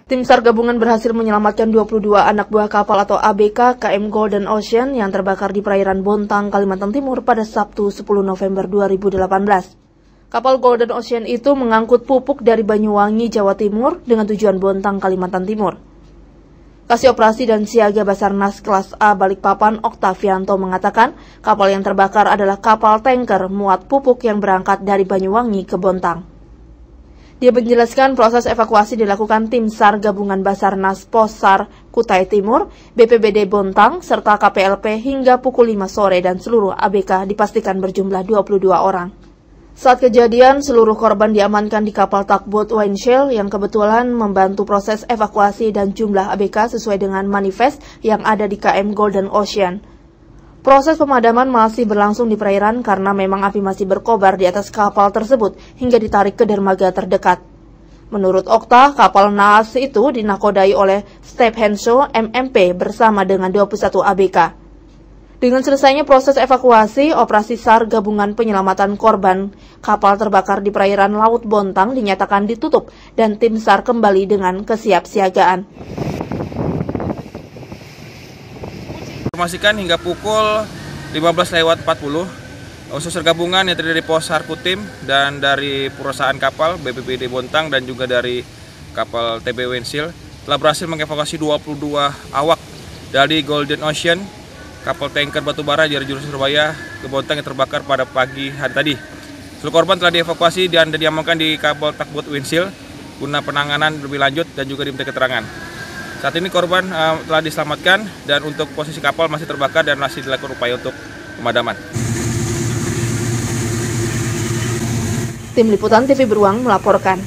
Tim SAR gabungan berhasil menyelamatkan 22 anak buah kapal atau ABK KM Golden Ocean yang terbakar di perairan Bontang, Kalimantan Timur pada Sabtu 10 November 2018. Kapal Golden Ocean itu mengangkut pupuk dari Banyuwangi, Jawa Timur dengan tujuan Bontang, Kalimantan Timur. Kasih Operasi dan Siaga Basarnas kelas A Balikpapan Oktavianto mengatakan kapal yang terbakar adalah kapal tanker muat pupuk yang berangkat dari Banyuwangi ke Bontang. Dia menjelaskan proses evakuasi dilakukan tim SAR gabungan Basarnas Pos SAR Kutai Timur, BPBD Bontang, serta KPLP hingga pukul 5 sore dan seluruh ABK dipastikan berjumlah 22 orang. Saat kejadian, seluruh korban diamankan di kapal tugboat Windshield yang kebetulan membantu proses evakuasi dan jumlah ABK sesuai dengan manifest yang ada di KM Golden Ocean. Proses pemadaman masih berlangsung di perairan karena memang api masih berkobar di atas kapal tersebut hingga ditarik ke dermaga terdekat. Menurut Okta, kapal naas itu dinakodai oleh Step Henshaw MMP bersama dengan 21 ABK. Dengan selesainya proses evakuasi, operasi SAR gabungan penyelamatan korban kapal terbakar di perairan Laut Bontang dinyatakan ditutup dan tim SAR kembali dengan kesiapsiagaan. Informasikan hingga pukul 15.40, unsur gabungan yang terdiri dari Pos SAR Kutim dan dari perusahaan kapal BPBD Bontang dan juga dari kapal TB Windshield telah berhasil mengevakuasi 22 awak dari Golden Ocean, kapal tanker batubara dari jurusan Surabaya ke Bontang yang terbakar pada pagi hari tadi. Seluruh korban telah dievakuasi dan diamankan di kapal tugboat Windshield guna penanganan lebih lanjut dan juga diminta keterangan. Saat ini korban telah diselamatkan dan untuk posisi kapal masih terbakar dan masih dilakukan upaya untuk pemadaman. Tim Liputan TV Beruang melaporkan.